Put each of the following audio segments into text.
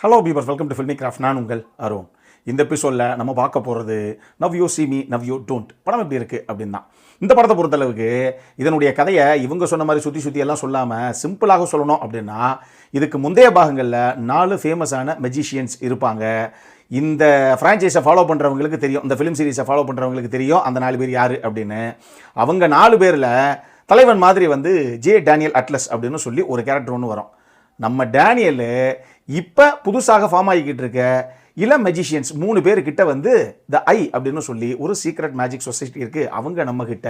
Hello பீபர்ஸ், welcome to filmi craft. நான் உங்கள் அருண். இந்த எபிசோடில் நம்ம பார்க்க போகிறது now you see me now you don't படம் எப்படி இருக்குது அப்படின்னு தான். இந்த படத்தை பொறுத்தளவுக்கு இதனுடைய கதையை இவங்க சொன்ன மாதிரி சுற்றி எல்லாம் சொல்லாமல் சிம்பிளாக சொல்லணும் அப்படின்னா, இதுக்கு முந்தைய பாகங்களில் 4 ஃபேமஸான மெஜிஷியன்ஸ் இருப்பாங்க. இந்த ஃப்ரான்ச்சைஸை ஃபாலோ பண்ணுறவங்களுக்கு தெரியும், இந்த ஃபிலிம் சீரிஸை ஃபாலோ பண்ணுறவங்களுக்கு தெரியும் அந்த 4 பேர் யார் அப்படின்னு. அவங்க 4 பேரில் தலைவன் மாதிரி ஜே டேனியல் அட்லஸ் அப்படின்னு சொல்லி ஒரு கேரக்டர் ஒன்று வரும். நம்ம டேனியல் இப்போ புதுசாக ஃபார்ம் ஆகிக்கிட்டு இருக்க இளம் மெஜிஷியன்ஸ் 3 பேர்கிட்ட த ஐ அப்படின்னு சொல்லி ஒரு சீக்ரெட் மேஜிக் சொசைட்டி இருக்குது. அவங்க நம்மக்கிட்ட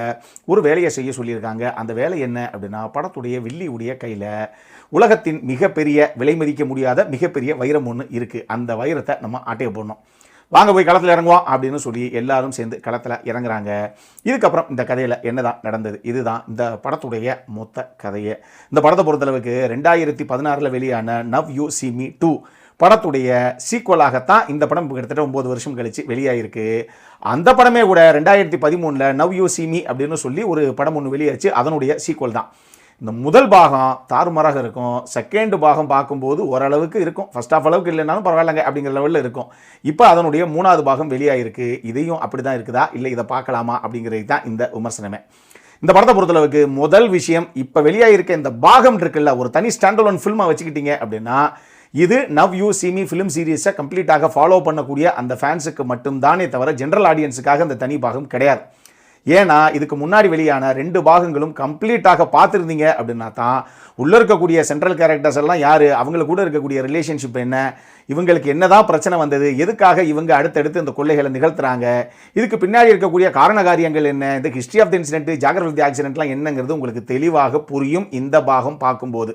ஒரு வேலையை செய்ய சொல்லியிருக்காங்க. அந்த வேலை என்ன அப்படின்னா, படத்துடைய வில்லியுடைய கையில் உலகத்தின் மிகப்பெரிய விலை மதிக்க முடியாத மிகப்பெரிய வைரம் ஒன்று இருக்குது. அந்த வைரத்தை நம்ம ஆட்டைய போடணும், வாங்க போய் களத்தில் இறங்குவோம் அப்படின்னு சொல்லி எல்லாரும் சேர்ந்து களத்தில் இறங்குறாங்க. இதுக்கப்புறம் இந்த கதையில் என்னதான் நடந்தது, இதுதான் இந்த படத்துடைய மொத்த கதையை. இந்த படத்தை பொறுத்தளவுக்கு 2016 வெளியான நவ் யூ சி மீ 2 படத்துடைய சீக்குவலாகத்தான் இந்த படம் கிட்டத்தட்ட 9 வருஷம் கழிச்சு வெளியாயிருக்கு. அந்த படமே கூட 2013 நவ் யூ சி மீ அப்படின்னு சொல்லி ஒரு படம் ஒன்று வெளியாச்சு. அதனுடைய சீக்குவல் தான். இந்த முதல் பாகம் தாறுமாறாக இருக்கும். செகண்ட் பாகம் பார்க்கும்போது ஓரளவுக்கு இருக்கும், ஃபர்ஸ்ட் ஆஃப் அளவுக்கு இல்லைனாலும் பரவாயில்லைங்க அப்படிங்கிற லெவலில் இருக்கும். இப்போ அதனுடைய 3வது பாகம் வெளியாகிருக்கு. இதையும் அப்படி தான் இருக்குதா, இல்லை இதை பார்க்கலாமா அப்படிங்கிறது தான் இந்த விமர்சனமே. இந்த படத்தை பொறுத்தளவுக்கு முதல் விஷயம், இப்போ வெளியாகிருக்க இந்த பாகம் இருக்குல்ல, ஒரு தனி ஸ்டாண்டலோன் ஃபில்மை வச்சுக்கிட்டீங்க அப்படின்னா, இது now you see me film சீரீஸை கம்ப்ளீட்டாக ஃபாலோ பண்ணக்கூடிய அந்த ஃபேன்ஸுக்கு மட்டும்தானே தவிர ஜென்ரல் ஆடியன்ஸுக்காக அந்த தனி பாகம் கிடையாது. ஏன்னா இதுக்கு முன்னாடி வெளியான 2 பாகங்களும் கம்ப்ளீட்டாக பார்த்துருந்தீங்க அப்படின்னா தான் உள்ளே இருக்கக்கூடிய சென்ட்ரல் கேரக்டர்ஸ் எல்லாம் யார், அவங்களுக்கு கூட இருக்கக்கூடிய ரிலேஷன்ஷிப் என்ன, இவங்களுக்கு என்னதான் பிரச்சனை வந்தது, எதுக்காக இவங்க அடுத்தடுத்து இந்த கொள்ளைகளை நிகழ்த்துறாங்க, இதுக்கு பின்னாடி இருக்கக்கூடிய காரண காரியங்கள் என்ன, இந்த history of the incident, geography of the ஆக்சிடென்ட்லாம் என்னங்கிறது உங்களுக்கு தெளிவாக புரியும் இந்த பாகம் பார்க்கும்போது.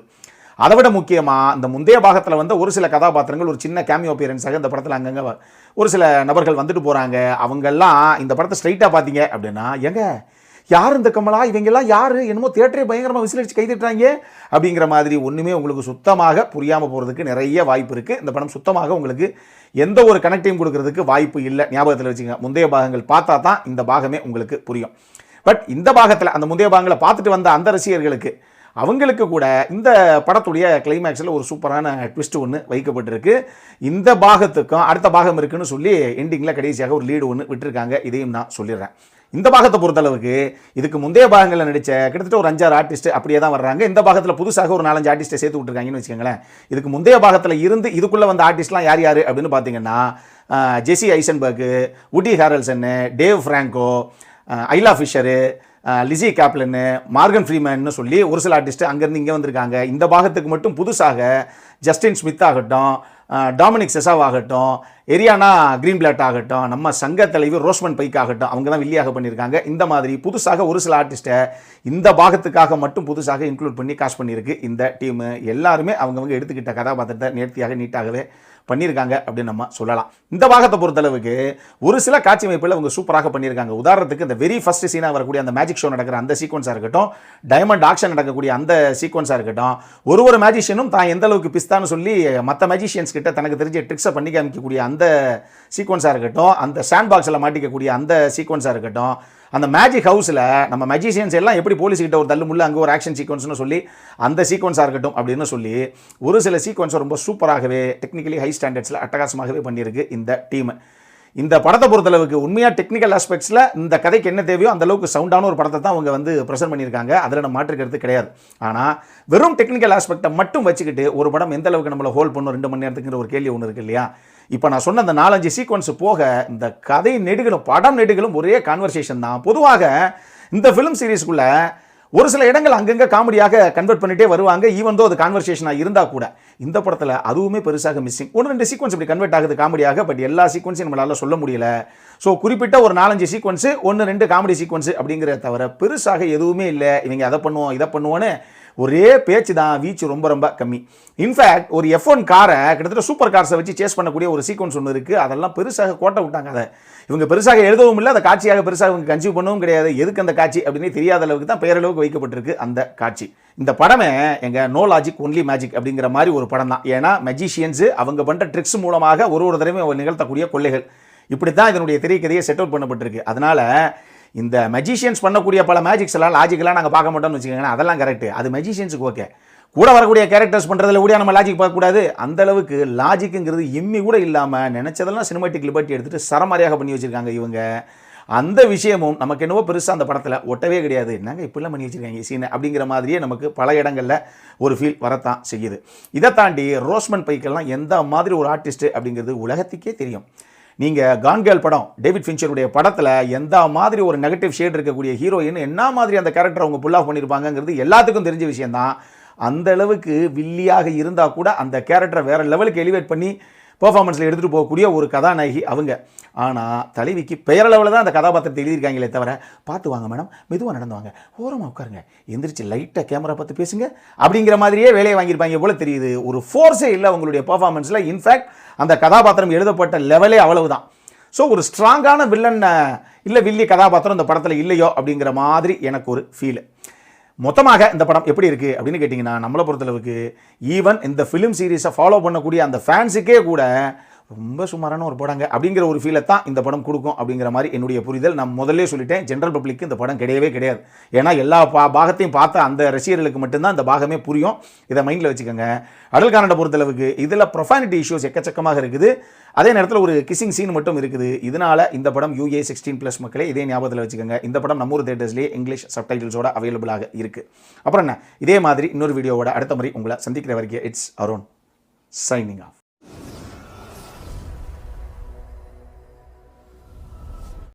அதை விட முக்கியமாக இந்த முந்தைய பாகத்தில் ஒரு சில கதாபாத்திரங்கள் ஒரு சின்ன கேமியோ அப்பியரன்ஸாக இந்த படத்தில் அங்கங்கே ஒரு சில நபர்கள் வந்துட்டு போகிறாங்க. அவங்கெல்லாம் இந்த படத்தை ஸ்ட்ரைட்டாக பார்த்தீங்க அப்படின்னா, எங்க யார் இந்த கமலா, இவங்கெல்லாம் யார், என்னமோ தியேட்டரே பயங்கரமாக விசிலடிச்சு கைதிட்டுறாங்க அப்படிங்கிற மாதிரி ஒன்றுமே உங்களுக்கு சுத்தமாக புரியாமல் போகிறதுக்கு நிறைய வாய்ப்பு இருக்குது. இந்த படம் சுத்தமாக உங்களுக்கு எந்த ஒரு கனெக்டையும் கொடுக்கறதுக்கு வாய்ப்பு இல்லை. ஞாபகத்தில் வச்சுங்க, முந்தைய பாகங்கள் பார்த்தா தான் இந்த பாகமே உங்களுக்கு புரியும். பட் இந்த பாகத்தில் அந்த முந்தைய பாகங்களை பார்த்துட்டு வந்த அந்த ரசிகர்களுக்கு அவங்களுக்கு கூட இந்த படத்துடைய கிளைமேக்ஸில் ஒரு சூப்பரான ட்விஸ்ட் ஒன்று வைக்கப்பட்டிருக்கு. இந்த பாகத்துக்கும் அடுத்த பாகம் இருக்குன்னு சொல்லி எண்டிங்கில் கடைசியாக ஒரு லீடு ஒன்று விட்டுருக்காங்க. இதையும் நான் சொல்லிடுறேன். இந்த பாகத்தை பொறுத்தளவுக்கு இதுக்கு முந்தைய பாகங்களில் நடித்த கிட்டத்தட்ட ஒரு 5-6 ஆர்டிஸ்ட் அப்படியே தான் வர்றாங்க. இந்த பாகத்தில் புதுசாக ஒரு 4-5 ஆர்டிஸ்ட்டை சேர்த்து விட்டுருக்காங்கன்னு வச்சுக்கோங்களேன். இதுக்கு முந்தைய பாகத்தில் இருந்து இதுக்குள்ளே வந்த ஆர்டிஸ்ட்லாம் யார் யார் அப்படின்னு பார்த்தீங்கன்னா, ஜெசி ஐசன்பர்கு, உடி ஹாரல்சன்னு, Dave Franco, ஐலா fissure, Lissy கேப்லன்னு, Morgan ஃப்ரீமேன்னு சொல்லி ஒரு சில ஆர்டிஸ்ட்டு அங்கேருந்து இங்கே வந்திருக்காங்க. இந்த பாகத்துக்கு மட்டும் புதுசாக ஜஸ்டின் ஸ்மித் ஆகட்டும், டாமினிக் செசாவ் ஆகட்டும், எரியானா கிரீன்பிளாட் ஆகட்டும், நம்ம சங்க தலைவர் ரோஸ்மன் பைக் ஆகட்டும், அவங்க தான் வில்லியாக பண்ணியிருக்காங்க. இந்த மாதிரி புதுசாக ஒரு சில ஆர்டிஸ்ட்டை இந்த பாகத்துக்காக மட்டும் புதுசாக இன்க்ளூட் பண்ணி காஸ்ட் பண்ணியிருக்கு இந்த டீமு. எல்லாருமே அவங்கவுங்க எடுத்துக்கிட்ட கதாபாத்திரத்தை நேர்த்தியாக நீட்டாகவே பண்ணியிருக்காங்க அப்படின்னு நம்ம சொல்லலாம். இந்த பாகத்தை பொறுத்தளவுக்கு ஒரு சில காட்சி அமைப்பில் அவங்க சூப்பராக பண்ணியிருக்காங்க. உதாரணத்துக்கு இந்த வெரி ஃபர்ஸ்ட் சீனாக வரக்கூடிய அந்த மேஜிக் ஷோ நடக்கிற அந்த சீக்வன்ஸாக இருக்கட்டும், டைமண்ட் ஆக்ஷன் நடக்கக்கூடிய அந்த சீக்வன்ஸாக இருக்கட்டும், ஒரு மேஜிஷியனும் தான் எந்த அளவுக்கு பிஸ்தான்னு சொல்லி மற்ற மேஜிஷியன்ஸ் கிட்ட தனக்கு தெரிஞ்ச ட்ரிக்ஸை பண்ணி காமிக்கக்கூடிய அந்த சீக்வன்ஸாக இருக்கட்டும், அந்த சாண்ட் பாக்ஸில் மாட்டிக்கக்கூடிய அந்த சீக்வன்ஸாக இருக்கட்டும், அந்த மேஜிக் ஹவுஸில் நம்ம மேஜிஷியன்ஸ் எல்லாம் எப்படி போலீஸ்கிட்ட ஒரு தள்ளு முள்ள அங்கே ஒரு ஆக்ஷன் சீக்வன்ஸ்னு சொல்லி அந்த சீக்வன்ஸாக இருக்கட்டும் அப்படின்னு சொல்லி ஒரு சில சீக்வன்ஸை ரொம்ப சூப்பராகவே டெக்னிக்கலி ஹை ஸ்டாண்டர்ட்ஸில் அட்டகாசமாகவே பண்ணியிருக்கு இந்த டீம். இந்த படத்தை பொறுத்தளவுக்கு உண்மையாக டெக்னிக்கல் ஆஸ்பெக்ட்ஸில் இந்த கதைக்கு என்ன தேவையோ அந்த அளவுக்கு சவுண்டான ஒரு படத்தை தான் அவங்க ப்ரெசென்ட் பண்ணியிருக்காங்க. அதில் நம்ம மாற்றுக்கிறது கிடையாது. ஆனால் வெறும் டெக்னிக்கல் ஆஸ்பெக்டை மட்டும் வச்சுக்கிட்டு ஒரு படம் எந்த அளவுக்கு நம்மளை ஹோல்ட் பண்ணும் 2 மணி நேரத்துக்குங்கிற ஒரு கேள்வி ஒன்று இருக்குது இல்லையா? இப்போ நான் சொன்ன அந்த 4-5 சீக்வன்ஸ் போக இந்த கதை நெடுகளும் படம் நெடுகளும் ஒரே கான்வர்சேஷன் தான். பொதுவாக இந்த ஃபிலிம் சீரீஸ்க்குள்ளே ஒரு சில இடங்கள் அங்கங்கே காமெடியாக கன்வெர்ட் பண்ணிகிட்டே வருவாங்க. ஈவன் தோ அது கான்வர்சேஷனாக இருந்தால் கூட இந்த படத்தில் அதுவுமே பெருசாக மிஸ்ஸிங். 1-2 சீக்வன்ஸ் இப்படி கன்வெர்ட் ஆகுது காமெடியாக. பட் எல்லா சீக்வன்ஸையும் நம்மளால் சொல்ல முடியல. ஸோ குறிப்பிட்ட ஒரு 4-5 சீக்வன்ஸு 1-2 காமெடி சீக்வன்ஸு அப்படிங்கிறத தவிர பெருசாக எதுவுமே இல்லை. இவங்க அதை பண்ணுவோம் இதை பண்ணுவோன்னு ஒரே பேச்சு தான். வீச்சு ரொம்ப ரொம்ப கம்மி. இன்ஃபேக்ட் ஒரு F1 காரை கிட்டத்தட்ட சூப்பர் கார்ஸை வச்சு சேஸ் பண்ணக்கூடிய ஒரு சீக்வன்ஸ் ஒன்று இருக்குது. அதெல்லாம் பெருசாக கோட்டை விட்டாங்க. அதை இவங்க பெருசாக எழுதவும் இல்லை, அதை காட்சியாக பெருசாக இவங்க கன்சியூவ் பண்ணவும் கிடையாது. எதுக்கு அந்த காட்சி அப்படின்னு தெரியாத அளவுக்கு தான் பெயரளவுக்கு வைக்கப்பட்டிருக்கு அந்த காட்சி. இந்த படமே எங்கள் நோ லாஜிக் ஒன்லி மேஜிக் அப்படிங்கிற மாதிரி ஒரு படம் தான். ஏன்னா மெஜிஷியன்ஸு அவங்க பண்ணுற ட்ரிக்ஸ் மூலமாக ஒரு தடவையும் நிகழ்த்தக்கூடிய கொள்ளைகள், இப்படி தான் இதனுடைய திரைக்கதையை செட் அவுட் பண்ணப்பட்டிருக்கு. அதனால் இந்த மெஜிஷியன்ஸ் பண்ணக்கூடிய பல மேஜிக்ஸ் எல்லாம் லாஜிக்கெல்லாம் நாங்கள் பார்க்க மாட்டோம்னு வச்சுக்கோங்களேன். அதெல்லாம் கரெக்டு, அது மெஜிஷியன்ஸுக்கு ஓகே. கூட வரக்கூடிய கேரக்டர்ஸ் பண்ணுறதுல கூட நம்ம லாஜிக் பார்க்கக்கூடாது. அந்த அளவுக்கு லாஜிக்குங்கிறது எம்மி கூட இல்லாமல் நினச்சதெல்லாம் சினிமாட்டிக் லிபர்ட்டி எடுத்துகிட்டு சரமாரியாக பண்ணி வச்சுருக்காங்க இவங்க. அந்த விஷயமும் நமக்கு என்னவோ பெருசாக அந்த படத்தில் ஒட்டவே கிடையாது. என்னங்க இப்படிலாம் பண்ணி வச்சுருக்காங்க சீனை அப்படிங்கிற மாதிரியே நமக்கு பல இடங்களில் ஒரு ஃபீல் வரத்தான் செய்யுது. இதை தாண்டி ரோஸ்மண்ட் பைக்கெல்லாம் எந்த மாதிரி ஒரு ஆர்டிஸ்ட்டு அப்படிங்கிறது உலகத்துக்கே தெரியும். நீங்கள் கான்கேல் படம் டேவிட் ஃபின்ச்சருடைய படத்தில் எந்த மாதிரி ஒரு நெகட்டிவ் ஷேட் இருக்கக்கூடிய ஹீரோயின் என்ன மாதிரி அந்த கேரக்டர் அவங்க புல் ஆஃப் பண்ணியிருப்பாங்கிறது எல்லாத்துக்கும் தெரிஞ்ச விஷயந்தான். அந்த அளவுக்கு வில்லியாக இருந்தால் கூட அந்த கேரக்டரை வேறு லெவலுக்கு எலிவேட் பண்ணி பெர்ஃபார்மன்ஸில் எடுத்துகிட்டு போகக்கூடிய ஒரு கதாநாயகி அவங்க. ஆனால் தலைவிக்கு பெயரளவில் தான் அந்த கதாபாத்திரத்தை எழுதியிருக்காங்களே தவிர பார்த்து வாங்க மேடம், மெதுவாக நடந்து வாங்க, ஓரமாக உட்காருங்க, எந்திரிச்சு லைட்டாக கேமரா பார்த்து பேசுங்க அப்படிங்கிற மாதிரியே வேலையை வாங்கியிருப்பாங்க போல தெரியுது. ஒரு ஃபோர்ஸே இல்லை அவங்களுடைய பெர்ஃபார்மன்ஸில். இன்ஃபேக்ட் அந்த கதாபாத்திரம் எழுதப்பட்ட லெவலே அவ்வளவுதான். ஸோ ஒரு ஸ்ட்ராங்கான வில்லன் இல்லை வில்லி கதாபாத்திரம் இந்த படத்தில் இல்லையோ அப்படிங்கிற மாதிரி எனக்கு ஒரு ஃபீல். மொத்தமாக இந்த படம் எப்படி இருக்குது அப்படின்னு கேட்டிங்கன்னா, நம்மளை பொறுத்தளவுக்கு ஈவன் இந்த ஃபிலிம் சீரீஸை ஃபாலோ பண்ணக்கூடிய அந்த ஃபேன்ஸுக்கே கூட ரொம்ப சுமாரான ஒரு படங்க அப்படிங்கிற ஒரு ஃபீலை தான் இந்த படம் கொடுக்கும் அப்படிங்கிற மாதிரி என்னுடைய புரிதல். நான் முதல்ல சொல்லிட்டேன், ஜென்ரல் பப்ளிக்கு இந்த படம் கிடையவே கிடையாது. ஏன்னா எல்லா பாகத்தையும் பார்த்த அந்த ரசிகர்களுக்கு மட்டும்தான் இந்த பாகமே புரியும். இதை மைண்டில் வச்சுக்கோங்க. அடல் கானடை பொறுத்தளவுக்கு இதில் ப்ரொஃபானிட்டி இஷ்யூஸ் எக்கச்சக்கமாக இருக்குது. அதே நேரத்தில் ஒரு கிசிங் சீன் மட்டும் இருக்குது. இதனால் இந்த படம் UA 16+ மக்களே இதே ஞாபகத்தில் வச்சுக்கோங்க. இந்த படம் நம்ம ஊர் தேட்டர்ஸ்லேயே இங்கிலீஷ் சப்டைட்டில்ஸோட அவைலபிளாக இருக்குது. அப்புறம் என்ன, இதே மாதிரி இன்னொரு வீடியோவோட அடுத்த முறை உங்களை சந்திக்கிற வரைக்கும் இட்ஸ் அருண் சைனிங் ஆஃப்.